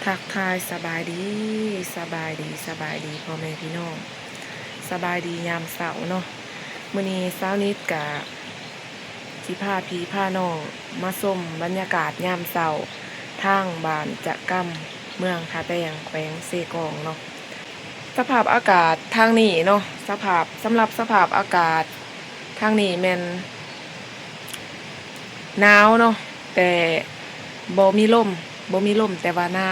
ทักทายสบายดีสบายดีสบายดีพ่อแม่พี่น้องสบายดียามเสาร์เนาะมื้อนี้เช้านิดกะสิพาพี่พาน้องมาชมบรรยากาศยามเสาร์ทางบ้านจะกำเมืองท่าแตงแขวงเซกองเนาะสภาพอากาศทางนี้เนาะสำหรับสภาพอากาศทางนี้แม่นหนาวเนาะแต่บ่มีลมแต่ว่าหนา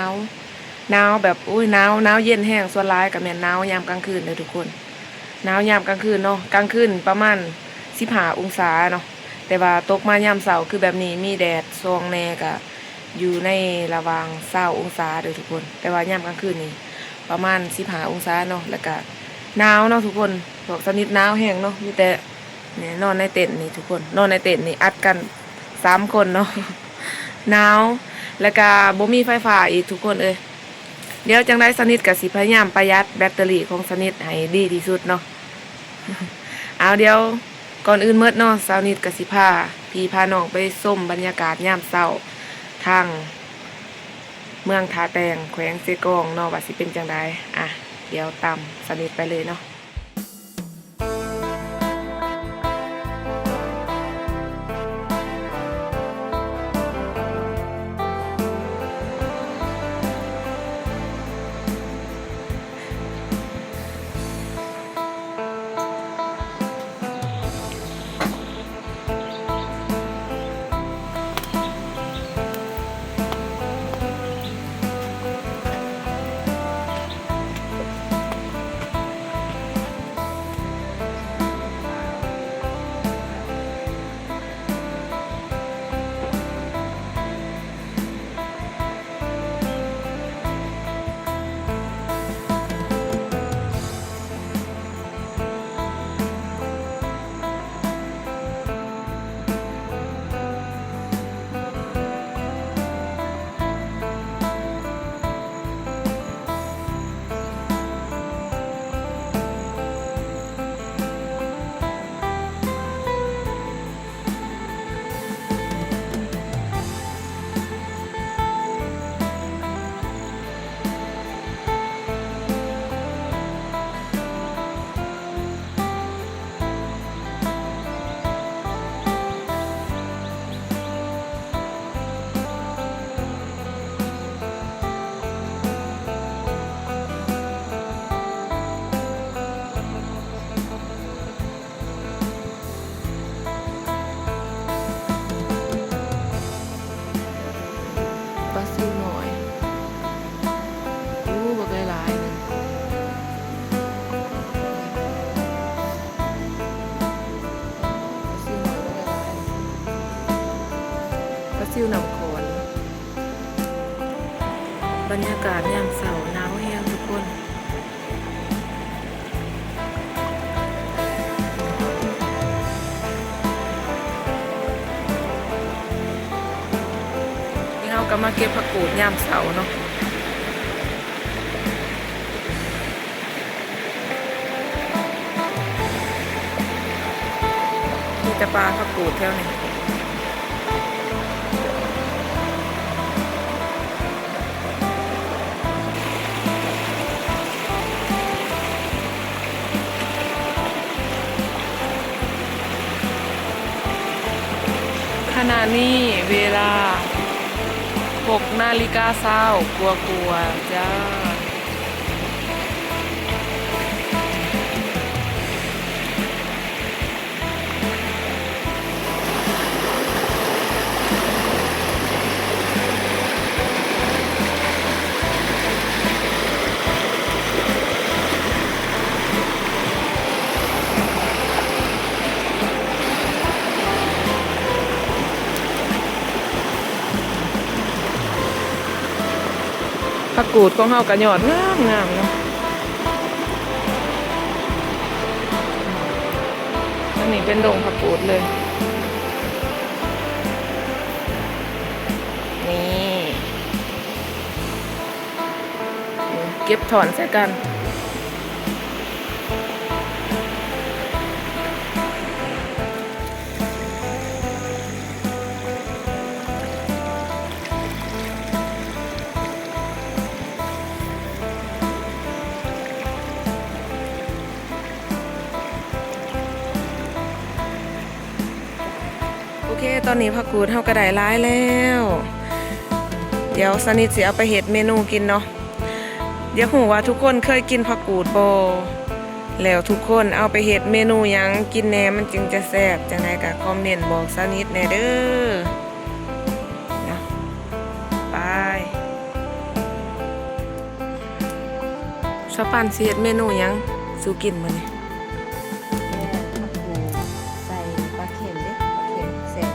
วแบบอุ้ยหนาวเย็นแห้งส่วนร้ายกับแม่นหนาวยามกลางคืนเลยทุกคนหนาวยามกลางคืนเนาะกลางคืนประมาณ15 องศาเนาะแต่ว่าตกมายามเสาร์คือแบบนี้มีแดดซองแน่ก็อยู่ในระหว่าง20 องศาเด้อทุกคนแต่ว่ายามกลางคืนนี่ประมาณ15 องศาเนาะแล้วก็หนาวเนาะทุกคนบอกสนิทหนาวแห้งเนาะมีแต่เนี่ยนอนในเต็นท์นี่ทุกคนนอนในเต็นท์นี่อัดกัน3 คนเนาะหนาวแล้วก็บ่มีไฟฟ้าอีกทุกคนเดี๋ยวจังได้สนิทกับสิพยายามประหยัดแบตเตอรี่ของสนิทให้ดีที่สุดเนาะ เอาเดี๋ยวก่อนอื่นเมื่อเนาะสนิทกับสิพาพี่พาน้องไปส้มบรรยากาศยามเช้าทางเมืองท่าแตงแขวงเซกองเนาะว่าสิเป็นจังไดเดี๋ยวตามสนิทไปเลยเนาะปลาซิวหน่อยบักหลายๆนึงปลาซิวหน่อยบักหลายๆปลาซิวน้ำโขนบรรยากาศยามเช้าหนาวแห้งทุกคนนี่เราก็มาเก็บผักกูดยามเช้าเนาะมีแต่ปลาผักกูดแถวนี้ขณะนี้เวลา6 นาฬิกา20กลัวจ้าผักกูดของเฮากระยอดงามเนาะอันนี้เป็นดงผักกูดเลยนี่เก็บถอนใส่กัน บ ตอนนี้ผักกูดเฮาก็ได้หลายแล้ว เดี๋ยวสนิทสิเอาไปเฮ็ดเมนูกินเนาะเดี๋ยวหูว่าทุกคนเคยกินผักกูดบ่แล้วทุกคนเอาไปเฮ็ดเมนูหยังกินแหน่มันจึงจะแซ่บจังได๋ก็คอมเมนต์บอกสนิทแหน่เด้อนะไปชอบปันสิเฮ็ดเมนูหยังสู่กินมื้อนี้ ผักกูใส่ปลาเค็มดิปลาเค็มแซ่บ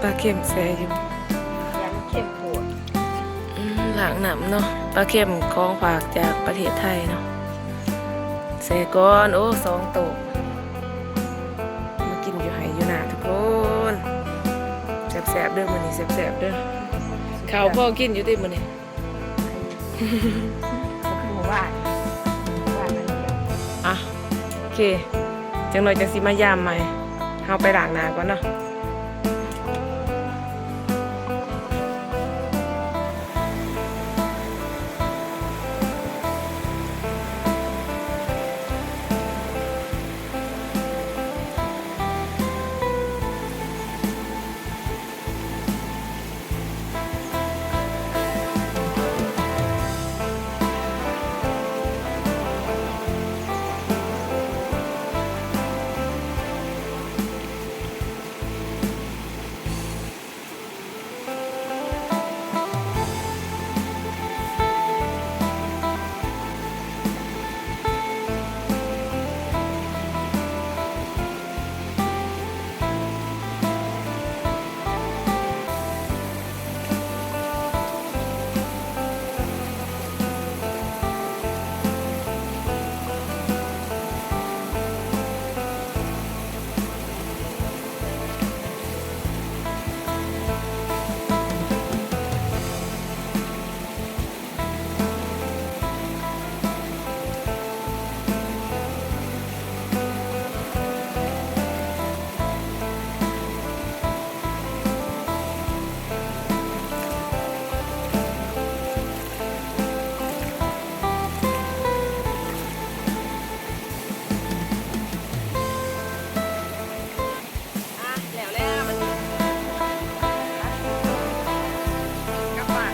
ปลาเค็มแซ่อยู่ ยำเค็มปวด หลังหนำเนาะปลาเค็มของฝากจากประเทศไทยเนาะแซ่ก่อนโอ้2 โต๊ะมากินอยู่ไหอยู่หน้าทุกคนแซ่บๆเด้อมื้อนี้แซ่บๆเด้อข้าวพ่อกินอยู่ติมื้อนี้ ก็คือหมูหวานนั่นเดียว อ่ะโอเคจังหน่อยจังสิมายามใหม่เฮาไปล้างหน้าก่อนเนาะแล้วมันกลับบ้าน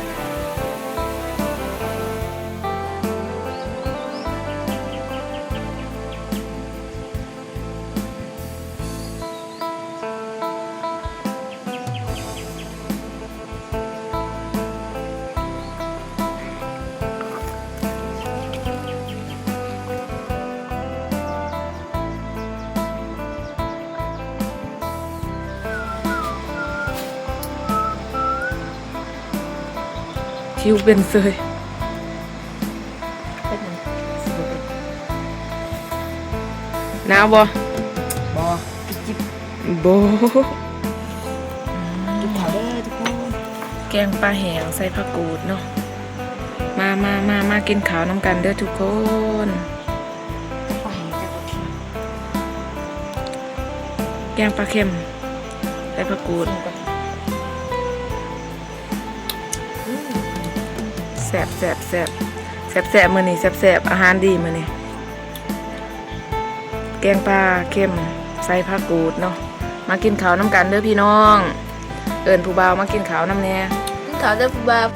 คิวเป็นเซย เป็นยังสิบเป็น หนาวบ่ บอจิบ บ่ กินข้าวเด้อทุกคน แกงปลาแห้งใส่ผักกูดเนาะมากินข้าวน้ำกันเด้อทุกคน ปลาแห้งกับปลาเค็ม แกงปลาเค็มใส่ผักกูด กินกับ แซ่บมื้อนี้แซ่บอาหารดีมื้อนี้แกงปลาเค็มใส่ผักกูดเนาะมากินข้าวน้ำกันเด้อพี่น้องเอิ้นผู้บ่าวมากินข้าวน้ำแน่ กินข้าวเด้อผู้บ่าว